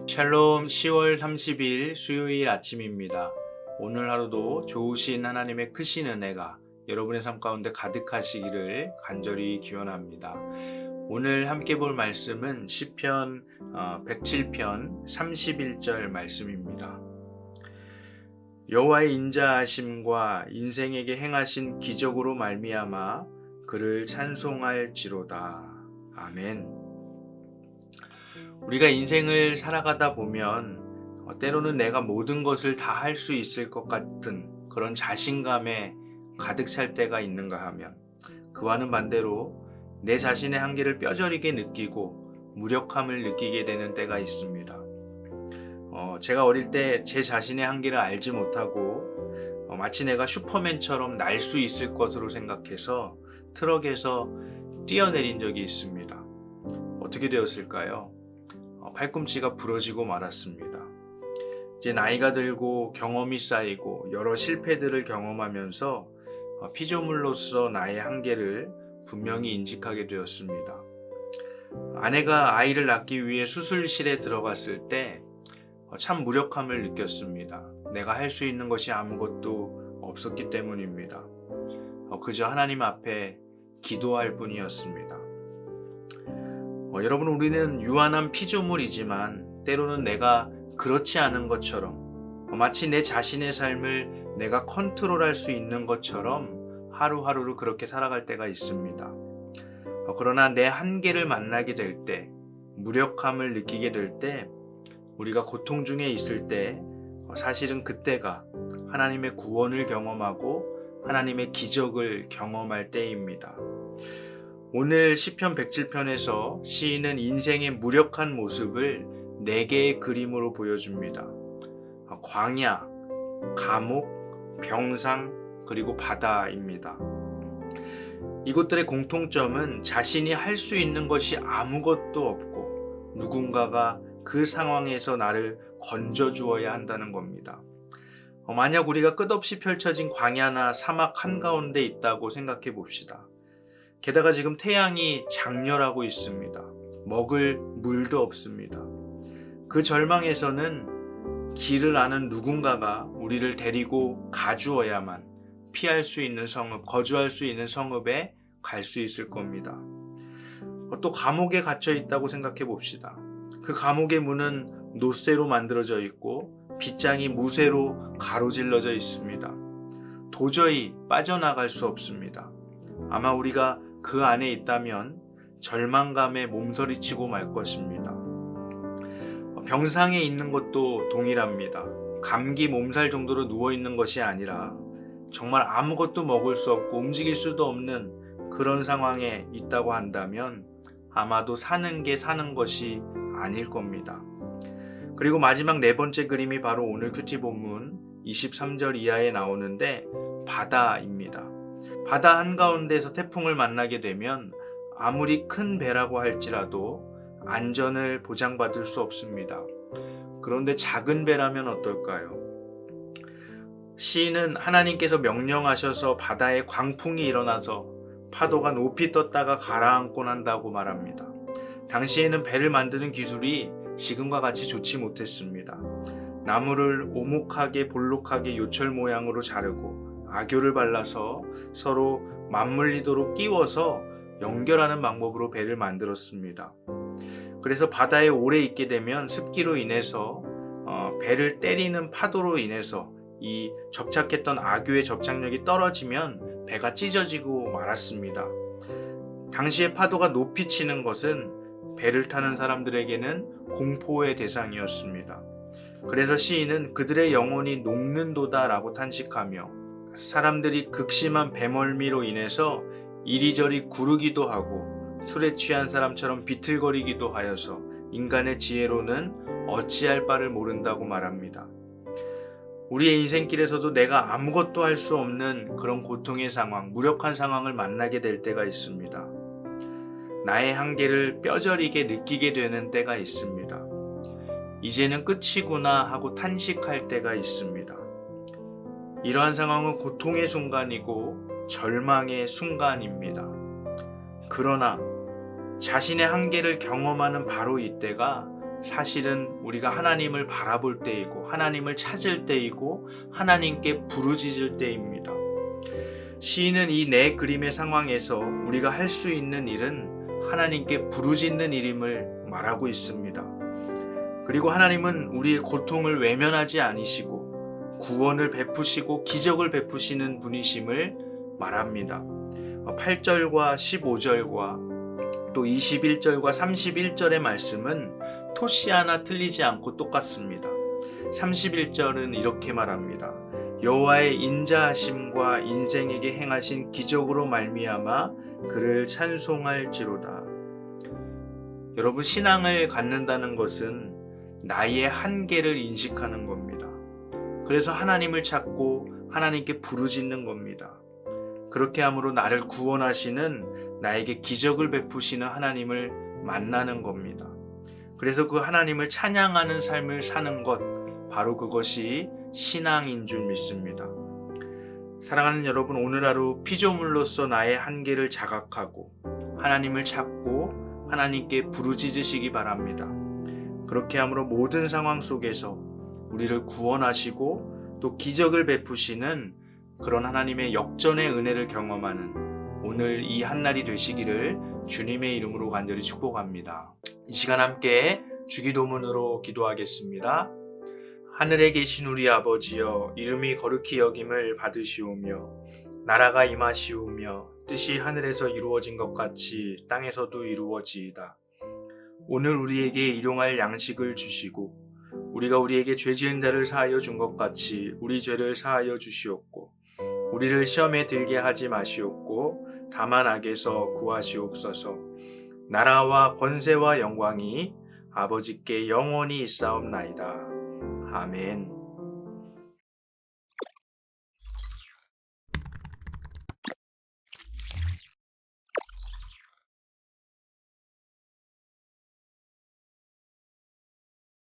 샬롬 10월 30일 수요일 아침입니다. 오늘 하루도 좋으신 하나님의 크신 은혜가 여러분의 삶 가운데 가득하시기를 간절히 기원합니다. 오늘 함께 볼 말씀은 시편 107편 31절 말씀입니다. 여호와의 인자하심과 인생에게 행하신 기적으로 말미암아 그를 찬송할지로다. 아멘. 우리가 인생을 살아가다 보면 때로는 내가 모든 것을 다 할 수 있을 것 같은 그런 자신감에 가득 찰 때가 있는가 하면, 그와는 반대로 내 자신의 한계를 뼈저리게 느끼고 무력함을 느끼게 되는 때가 있습니다. 제가 어릴 때 제 자신의 한계를 알지 못하고 마치 내가 슈퍼맨처럼 날 수 있을 것으로 생각해서 트럭에서 뛰어내린 적이 있습니다. 어떻게 되었을까요? 팔꿈치가 부러지고 말았습니다. 이제 나이가 들고 경험이 쌓이고 여러 실패들을 경험하면서 피조물로서 나의 한계를 분명히 인식하게 되었습니다. 아내가 아이를 낳기 위해 수술실에 들어갔을 때 참 무력함을 느꼈습니다. 내가 할 수 있는 것이 아무것도 없었기 때문입니다. 그저 하나님 앞에 기도할 뿐이었습니다. 여러분, 우리는 유한한 피조물이지만 때로는 내가 그렇지 않은 것처럼, 마치 내 자신의 삶을 내가 컨트롤할 수 있는 것처럼 하루하루를 그렇게 살아갈 때가 있습니다. 그러나 내 한계를 만나게 될 때, 무력함을 느끼게 될 때, 우리가 고통 중에 있을 때 사실은 그때가 하나님의 구원을 경험하고 하나님의 기적을 경험할 때입니다. 오늘 시편 107편에서 시인은 인생의 무력한 모습을 4개의 그림으로 보여줍니다. 광야, 감옥, 병상, 그리고 바다입니다. 이곳들의 공통점은 자신이 할 수 있는 것이 아무것도 없고 누군가가 그 상황에서 나를 건져주어야 한다는 겁니다. 만약 우리가 끝없이 펼쳐진 광야나 사막 한가운데 있다고 생각해 봅시다. 게다가 지금 태양이 장렬하고 있습니다. 먹을 물도 없습니다. 그 절망에서는 길을 아는 누군가가 우리를 데리고 가주어야만 피할 수 있는 성읍, 거주할 수 있는 성읍에 갈 수 있을 겁니다. 또 감옥에 갇혀 있다고 생각해 봅시다. 그 감옥의 문은 노쇠로 만들어져 있고 빗장이 무쇠로 가로질러져 있습니다. 도저히 빠져나갈 수 없습니다. 아마 우리가 그 안에 있다면 절망감에 몸서리치고 말 것입니다. 병상에 있는 것도 동일합니다. 감기 몸살 정도로 누워있는 것이 아니라 정말 아무것도 먹을 수 없고 움직일 수도 없는 그런 상황에 있다고 한다면 아마도 사는 게 사는 것이 아닐 겁니다. 그리고 마지막 4번째 그림이 바로 오늘 큐티 본문 23절 이하에 나오는데 바다입니다. 바다 한가운데서 태풍을 만나게 되면 아무리 큰 배라고 할지라도 안전을 보장받을 수 없습니다. 그런데 작은 배라면 어떨까요? 시인은 하나님께서 명령하셔서 바다에 광풍이 일어나서 파도가 높이 떴다가 가라앉곤 한다고 말합니다. 당시에는 배를 만드는 기술이 지금과 같이 좋지 못했습니다. 나무를 오목하게 볼록하게 요철 모양으로 자르고 악교를 발라서 서로 맞물리도록 끼워서 연결하는 방법으로 배를 만들었습니다. 그래서 바다에 오래 있게 되면 습기로 인해서 배를 때리는 파도로 인해서 이 접착했던 악교의 접착력이 떨어지면 배가 찢어지고 말았습니다. 당시에 파도가 높이 치는 것은 배를 타는 사람들에게는 공포의 대상이었습니다. 그래서 시인은 그들의 영혼이 녹는도다 라고 탄식하며 사람들이 극심한 배멀미로 인해서 이리저리 구르기도 하고 술에 취한 사람처럼 비틀거리기도 하여서 인간의 지혜로는 어찌할 바를 모른다고 말합니다. 우리의 인생길에서도 내가 아무것도 할 수 없는 그런 고통의 상황, 무력한 상황을 만나게 될 때가 있습니다. 나의 한계를 뼈저리게 느끼게 되는 때가 있습니다. 이제는 끝이구나 하고 탄식할 때가 있습니다. 이러한 상황은 고통의 순간이고 절망의 순간입니다. 그러나 자신의 한계를 경험하는 바로 이때가 사실은 우리가 하나님을 바라볼 때이고 하나님을 찾을 때이고 하나님께 부르짖을 때입니다. 시인은 이 내 그림의 상황에서 우리가 할 수 있는 일은 하나님께 부르짖는 일임을 말하고 있습니다. 그리고 하나님은 우리의 고통을 외면하지 않으시고 구원을 베푸시고 기적을 베푸시는 분이심을 말합니다. 8절과 15절과 또 21절과 31절의 말씀은 토시 하나 틀리지 않고 똑같습니다. 31절은 이렇게 말합니다. 여호와의 인자하심과 인생에게 행하신 기적으로 말미암아 그를 찬송할지로다. 여러분, 신앙을 갖는다는 것은 나의 한계를 인식하는 겁니다. 그래서 하나님을 찾고 하나님께 부르짖는 겁니다. 그렇게 함으로 나를 구원하시는 나에게 기적을 베푸시는 하나님을 만나는 겁니다. 그래서 그 하나님을 찬양하는 삶을 사는 것, 바로 그것이 신앙인 줄 믿습니다. 사랑하는 여러분, 오늘 하루 피조물로서 나의 한계를 자각하고 하나님을 찾고 하나님께 부르짖으시기 바랍니다. 그렇게 함으로 모든 상황 속에서 우리를 구원하시고 또 기적을 베푸시는 그런 하나님의 역전의 은혜를 경험하는 오늘 이 한날이 되시기를 주님의 이름으로 간절히 축복합니다. 이 시간 함께 주기도문으로 기도하겠습니다. 하늘에 계신 우리 아버지여, 이름이 거룩히 여김을 받으시오며 나라가 임하시오며 뜻이 하늘에서 이루어진 것 같이 땅에서도 이루어지이다. 오늘 우리에게 일용할 양식을 주시고 우리가 우리에게 죄 지은 자를 사하여 준 것 같이 우리 죄를 사하여 주시옵고 우리를 시험에 들게 하지 마시옵고 다만 악에서 구하시옵소서. 나라와 권세와 영광이 아버지께 영원히 있사옵나이다. 아멘.